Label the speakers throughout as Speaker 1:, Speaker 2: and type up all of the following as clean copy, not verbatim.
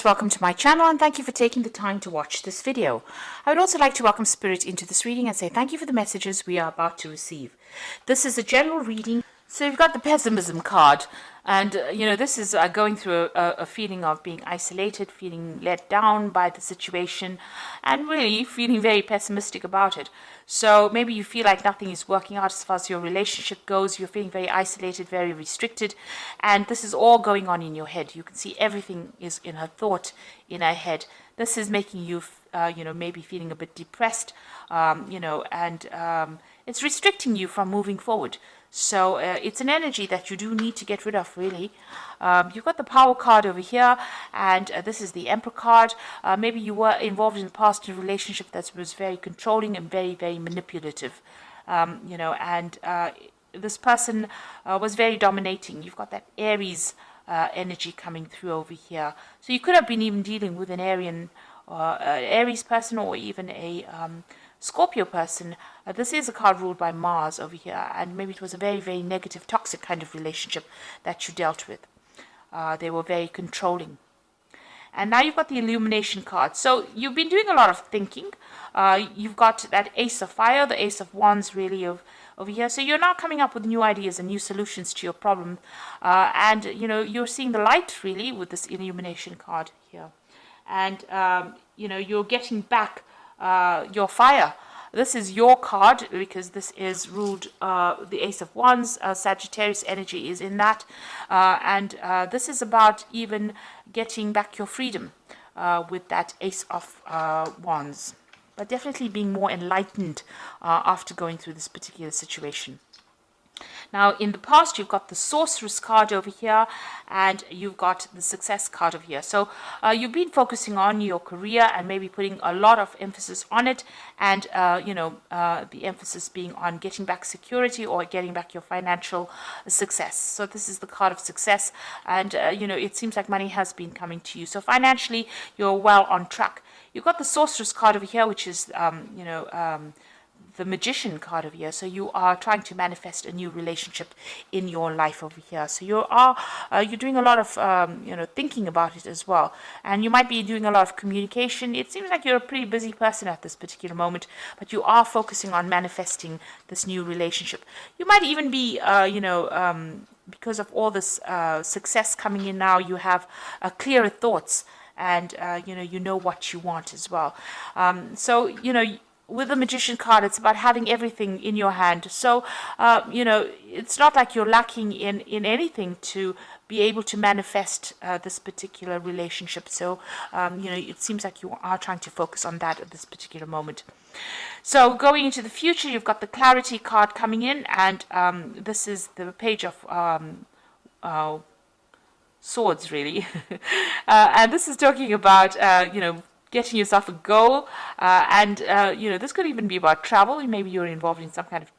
Speaker 1: Welcome to my channel and thank you for taking the time to watch this video. I would also like to welcome Spirit into this reading and say thank you for the messages we are about to receive. This is a general reading. So you've got the pessimism card, and this is going through a feeling of being isolated, feeling let down by the situation, and really feeling very pessimistic about it. So maybe you feel like nothing is working out as far as your relationship goes. You're feeling very isolated, very restricted, and this is all going on in your head. You can see everything is in her thought, in her head. This is making you maybe feeling a bit depressed, and it's restricting you from moving forward. So it's an energy that you do need to get rid of, really. You've got the Power card over here, and this is the Emperor card. Maybe you were involved in the past in a relationship that was very controlling and very, very manipulative. This person was very dominating. You've got that Aries energy coming through over here. So you could have been even dealing with an Aries person, or even a Scorpio person. This is a card ruled by Mars over here, and maybe it was a very, very negative, toxic kind of relationship that you dealt with. They were very controlling. And now you've got the Illumination card. So you've been doing a lot of thinking. You've got that Ace of Fire, the Ace of Wands, really, over here. So you're now coming up with new ideas and new solutions to your problem. And you're seeing the light, really, with this Illumination card here. And, you're getting back your fire. This is your card because this is ruled the Ace of Wands. Sagittarius energy is in that, and this is about even getting back your freedom with that Ace of Wands, but definitely being more enlightened after going through this particular situation. Now, in the past, you've got the Sorceress card over here, and you've got the Success card over here. So you've been focusing on your career and maybe putting a lot of emphasis on it, and the emphasis being on getting back security or getting back your financial success. So this is the card of success, and it seems like money has been coming to you. So financially, you're well on track. You've got the Sorceress card over here, which is the Magician card over here. So you are trying to manifest a new relationship in your life over here. So you're doing a lot of thinking about it as well, and you might be doing a lot of communication. It seems like you're a pretty busy person at this particular moment, but you are focusing on manifesting this new relationship. You might even be because of all this success coming in now, you have clearer thoughts, and you know what you want as well. With the Magician card, it's about having everything in your hand. So, it's not like you're lacking in anything to be able to manifest this particular relationship. So, it seems like you are trying to focus on that at this particular moment. So, going into the future, you've got the Clarity card coming in, and this is the Page of Swords, really. And this is talking about, getting yourself a goal, and this could even be about travel. Maybe you're involved in some kind of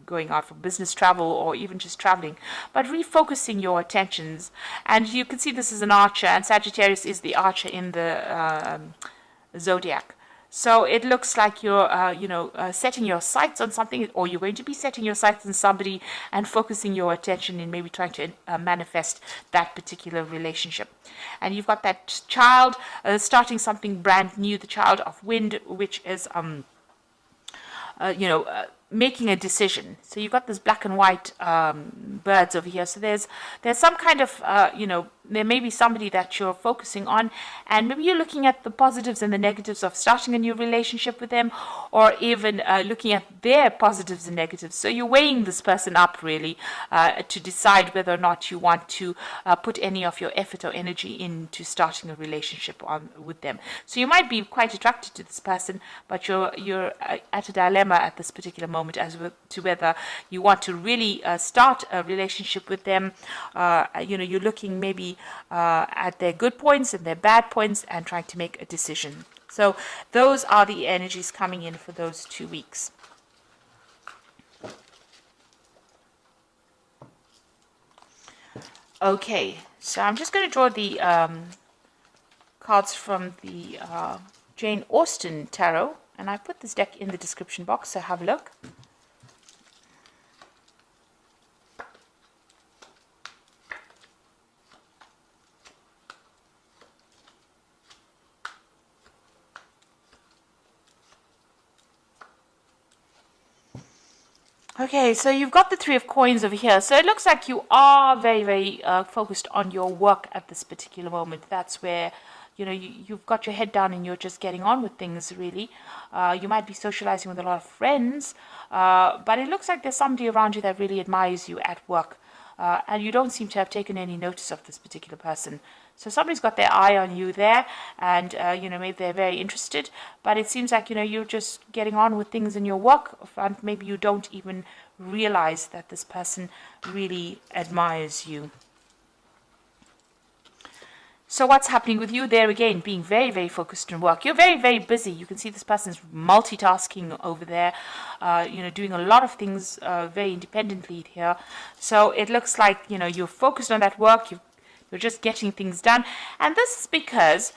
Speaker 1: going out for business travel, or even just traveling, but refocusing your attentions. And you can see this is an archer, and Sagittarius is the archer in the zodiac. So it looks like you're, setting your sights on something, or you're going to be setting your sights on somebody and focusing your attention in maybe trying to manifest that particular relationship. And you've got that child starting something brand new, the child of wind, which is, making a decision. So you've got this black and white birds over here. So there's some kind of, there may be somebody that you're focusing on, and maybe you're looking at the positives and the negatives of starting a new relationship with them, or even looking at their positives and negatives. So you're weighing this person up, really, to decide whether or not you want to put any of your effort or energy into starting a relationship with them. So you might be quite attracted to this person, but you're at a dilemma at this particular moment as to whether you want to really start a relationship with them. You're looking maybe at their good points and their bad points and trying to make a decision. So those are the energies coming in for those 2 weeks. Okay, so I'm just going to draw the cards from the Jane Austen Tarot, and I put this deck in the description box, so have a look. Okay, so you've got the Three of Coins over here. So it looks like you are very, very focused on your work at this particular moment. That's where, you've got your head down and you're just getting on with things, really. You might be socializing with a lot of friends, but it looks like there's somebody around you that really admires you at work. And you don't seem to have taken any notice of this particular person. So somebody's got their eye on you there, and maybe they're very interested. But it seems like you're just getting on with things in your work front. Maybe you don't even realize that this person really admires you. So what's happening with you there again? Being very, very focused on work. You're very, very busy. You can see this person's multitasking over there, doing a lot of things very independently here. So it looks like, you're focused on that work. You're just getting things done. And this is because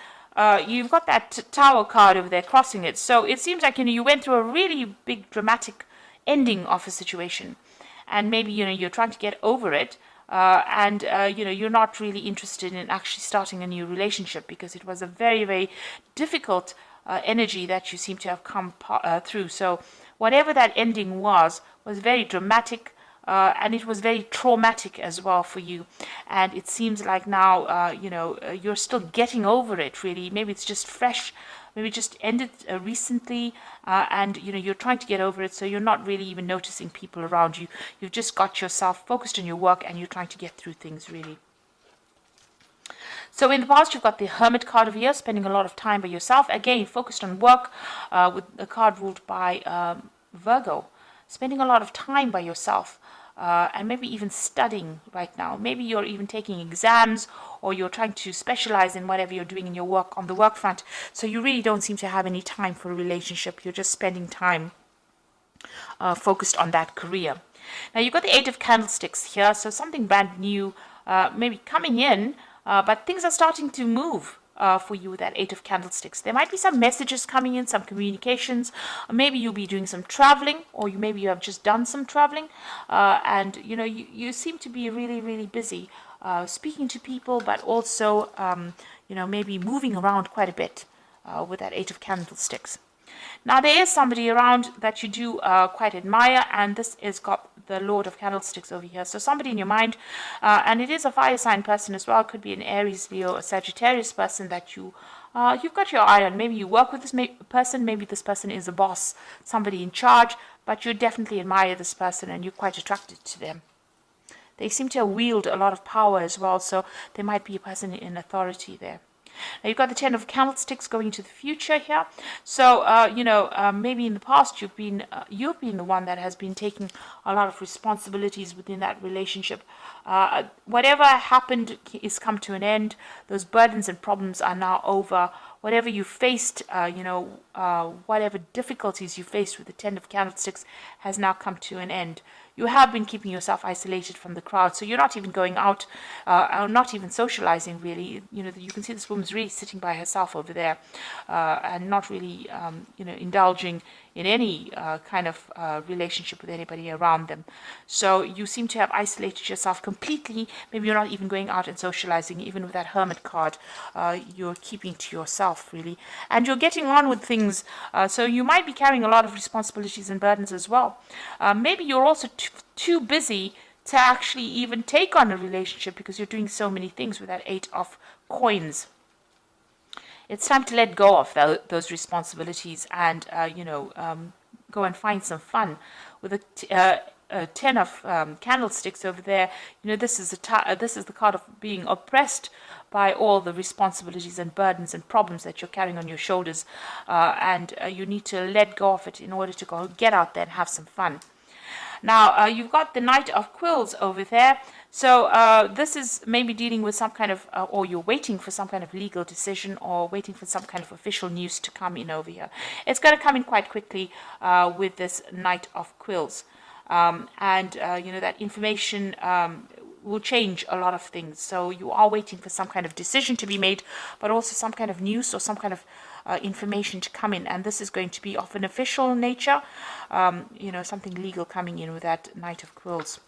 Speaker 1: you've got that Tower card over there crossing it. So it seems like, you went through a really big dramatic ending of a situation. And maybe, you're trying to get over it. And you're not really interested in actually starting a new relationship because it was a very, very difficult energy that you seem to have come through. So whatever that ending was very dramatic, and it was very traumatic as well for you. And it seems like now, you're still getting over it, really. Maybe it's just fresh. Maybe it just ended recently, and you're trying to get over it, so you're not really even noticing people around you. You've just got yourself focused on your work, and you're trying to get through things, really. So in the past, you've got the Hermit card over here, spending a lot of time by yourself. Again, focused on work, with a card ruled by Virgo. Spending a lot of time by yourself. And maybe even studying right now. Maybe you're even taking exams, or you're trying to specialize in whatever you're doing in your work on the work front. So you really don't seem to have any time for a relationship. You're just spending time focused on that career. Now you've got the Eight of Candlesticks here, so something brand new maybe coming in, but things are starting to move. For you with that Eight of Candlesticks. There might be some messages coming in, some communications. Maybe you'll be doing some traveling, or maybe you have just done some traveling, and you seem to be really, really busy speaking to people, but also maybe moving around quite a bit with that Eight of Candlesticks. Now there is somebody around that you do quite admire, and this is got the Lord of Candlesticks over here. So somebody in your mind, and it is a fire sign person as well. It could be an Aries, Leo, a Sagittarius person that you've got your eye on. Maybe you work with this person. Maybe this person is a boss, somebody in charge, but you definitely admire this person and you're quite attracted to them. They seem to wield a lot of power as well, so there might be a person in authority there. Now you've got the Ten of Candlesticks going into the future here. So maybe in the past you've been the one that has been taking a lot of responsibilities within that relationship. Whatever happened is come to an end. Those burdens and problems are now over. Whatever you faced, whatever difficulties you faced with the Ten of Candlesticks has now come to an end. You have been keeping yourself isolated from the crowd, so you're not even going out, or not even socializing, really. You can see this woman's really sitting by herself over there, and not really, indulging in any kind of relationship with anybody around them. So you seem to have isolated yourself completely. Maybe you're not even going out and socializing, even with that Hermit card. You're keeping to yourself, really. And you're getting on with things, so you might be carrying a lot of responsibilities and burdens as well. Maybe you're also too busy to actually even take on a relationship because you're doing so many things with that Eight of Coins. It's time to let go of those responsibilities and, go and find some fun. With a Ten of Candlesticks over there, this is the card of being oppressed by all the responsibilities and burdens and problems that you're carrying on your shoulders, and you need to let go of it in order to go get out there and have some fun. Now, you've got the Knight of Quills over there. So this is maybe dealing with some kind of, or you're waiting for some kind of legal decision or waiting for some kind of official news to come in over here. It's going to come in quite quickly with this Knight of Quills. That information will change a lot of things. So you are waiting for some kind of decision to be made, but also some kind of news or some kind of information to come in, and this is going to be of an official nature, something legal coming in with that Knight of Quills.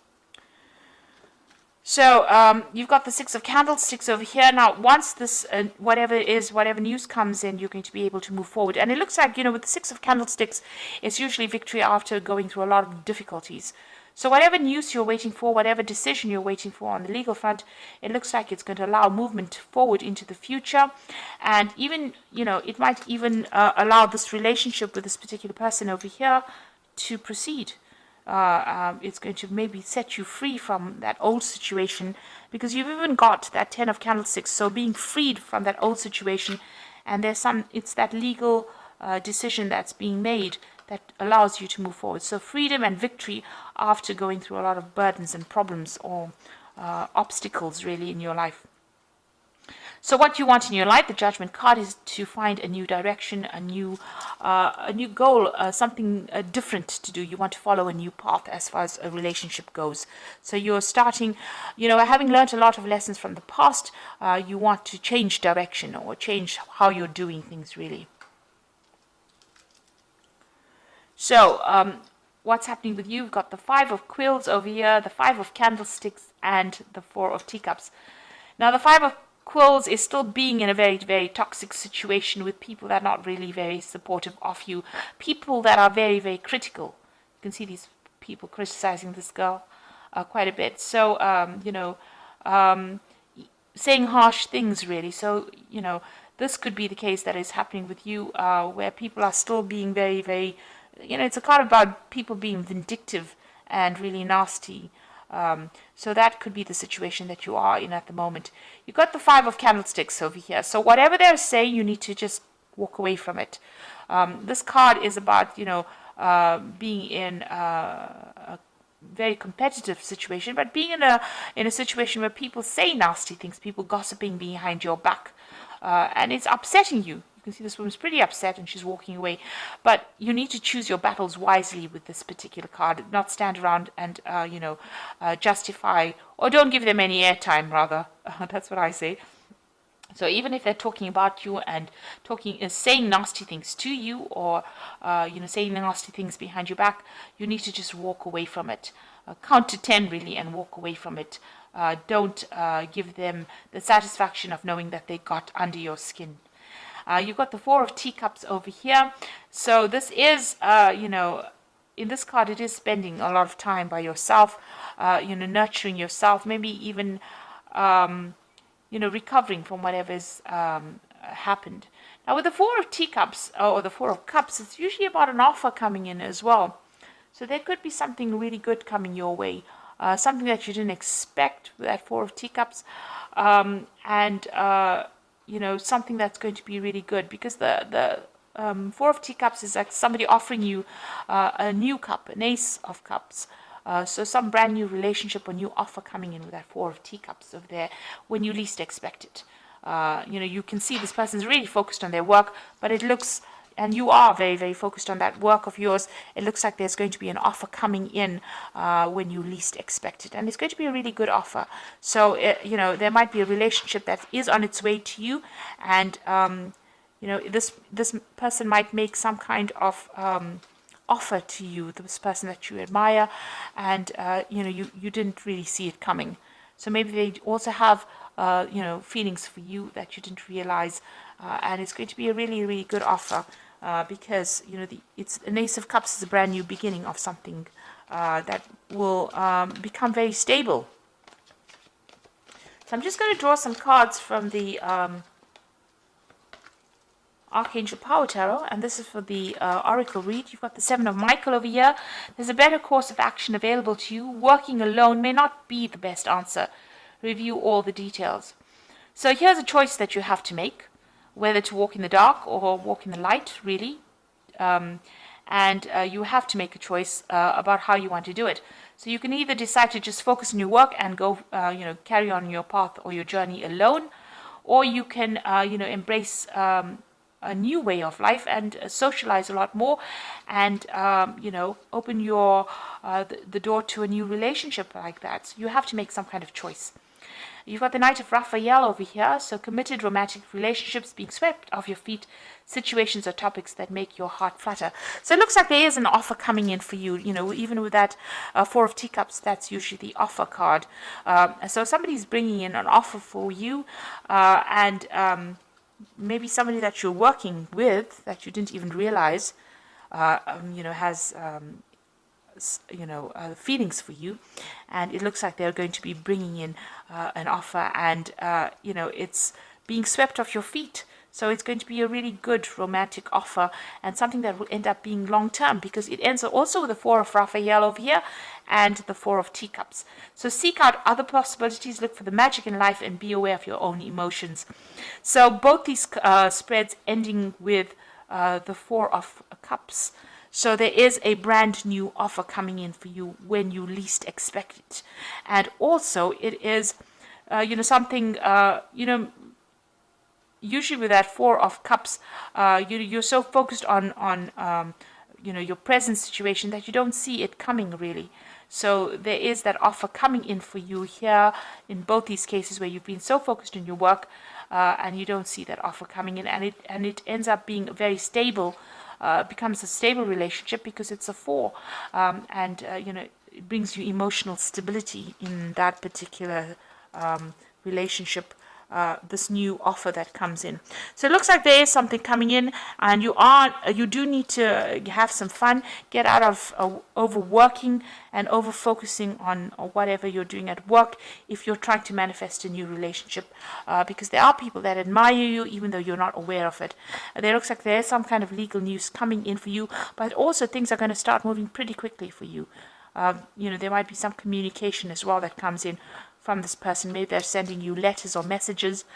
Speaker 1: So you've got the Six of Candlesticks over here. Now, once this, whatever news comes in, you're going to be able to move forward. And it looks like, with the Six of Candlesticks, it's usually victory after going through a lot of difficulties. So whatever news you're waiting for, whatever decision you're waiting for on the legal front, it looks like it's going to allow movement forward into the future. And even, it might even allow this relationship with this particular person over here to proceed. It's going to maybe set you free from that old situation, because you've even got that Ten of Candlesticks. So being freed from that old situation, and it's that legal decision that's being made that allows you to move forward. So freedom and victory after going through a lot of burdens and problems or obstacles really in your life. So what you want in your life, the Judgment card, is to find a new direction, a new goal, something different to do. You want to follow a new path as far as a relationship goes. So you're starting, having learned a lot of lessons from the past, you want to change direction or change how you're doing things really. So what's happening with you? You've got the Five of Quills over here, the Five of Candlesticks, and the Four of Teacups. Now the Five of Quills is still being in a very, very toxic situation with people that are not really very supportive of you. People that are very, very critical. You can see these people criticizing this girl quite a bit. So, saying harsh things really. So, this could be the case that is happening with you, where people are still being very, very, it's a card about people being vindictive and really nasty. So that could be the situation that you are in at the moment. You've got the Five of Candlesticks over here. So whatever they're saying, you need to just walk away from it. This card is about, being in a very competitive situation, but being in a situation where people say nasty things, people gossiping behind your back, and it's upsetting you. You can see this woman's pretty upset and she's walking away. But you need to choose your battles wisely with this particular card, not stand around and, justify, or don't give them any airtime, rather. That's what I say. So even if they're talking about you and saying nasty things to you, or, saying nasty things behind your back, you need to just walk away from it. Count to 10 really and walk away from it. Don't give them the satisfaction of knowing that they got under your skin. You've got the Four of Teacups over here. So this is, in this card, it is spending a lot of time by yourself, nurturing yourself, maybe even, recovering from whatever's happened. Now, with the Four of Teacups, or the Four of Cups, it's usually about an offer coming in as well. So there could be something really good coming your way, something that you didn't expect with that Four of Teacups, something that's going to be really good, because the Four of Teacups is like somebody offering you a new cup, an Ace of Cups. So some brand new relationship or new offer coming in with that Four of Teacups over there when you least expect it. You can see this person's really focused on their work, but it looks, and you are very, very focused on that work of yours, it looks like there's going to be an offer coming in when you least expect it. And it's going to be a really good offer. So, there might be a relationship that is on its way to you. And, this person might make some kind of offer to you, this person that you admire. And, you didn't really see it coming. So maybe they also have, feelings for you that you didn't realize. And it's going to be a really, really good offer. Because it's an Ace of Cups is a brand new beginning of something that will become very stable. So I'm just going to draw some cards from the Archangel Power Tarot, and this is for the Oracle read. You've got the Seven of Michael over here. There's a better course of action available to you. Working alone may not be the best answer. Review all the details. So here's a choice that you have to make, whether to walk in the dark or walk in the light, really. And you have to make a choice about how you want to do it. So you can either decide to just focus on your work and go, carry on your path or your journey alone, or you can, embrace a new way of life and socialize a lot more, and open your the door to a new relationship like that. So you have to make some kind of choice. You've got the Knight of Raphael over here, so committed romantic relationships being swept off your feet, situations or topics that make your heart flutter. So it looks like there is an offer coming in for you. Even with that Four of Teacups, that's usually the offer card. So somebody's bringing in an offer for you, and maybe somebody that you're working with that you didn't even realize, has feelings for you, and it looks like they're going to be bringing in an offer, and it's being swept off your feet. So it's going to be a really good romantic offer, and something that will end up being long term, because it ends also with the Four of Raphael over here and the Four of Teacups. So seek out other possibilities, look for the magic in life, and be aware of your own emotions. So both these spreads ending with the Four of Cups. So there is a brand new offer coming in for you when you least expect it. And also it is, something, usually with that Four of Cups, you're so focused on your present situation that you don't see it coming really. So there is that offer coming in for you here in both these cases where you've been so focused on your work and you don't see that offer coming in, and it ends up being very stable. Becomes a stable relationship because it's a four, and it brings you emotional stability in that particular relationship. This new offer that comes in. So it looks like there is something coming in, and you do need to have some fun, get out of overworking and over focusing on whatever you're doing at work if you're trying to manifest a new relationship, because there are people that admire you even though you're not aware of it. There looks like there is some kind of legal news coming in for you, but also things are going to start moving pretty quickly for you. There might be some communication as well that comes in from this person. Maybe they're sending you letters or messages,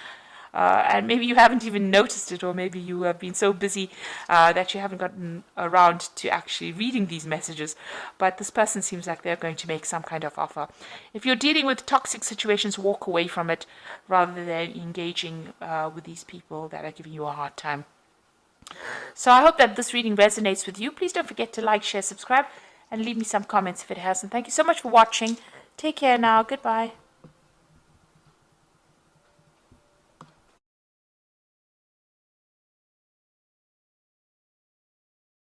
Speaker 1: and maybe you haven't even noticed it, or maybe you have been so busy that you haven't gotten around to actually reading these messages. But this person seems like they're going to make some kind of offer. If you're dealing with toxic situations, walk away from it rather than engaging with these people that are giving you a hard time. So I hope that this reading resonates with you. Please don't forget to like, share, subscribe, and leave me some comments if it has. And thank you so much for watching. Take care now. Goodbye.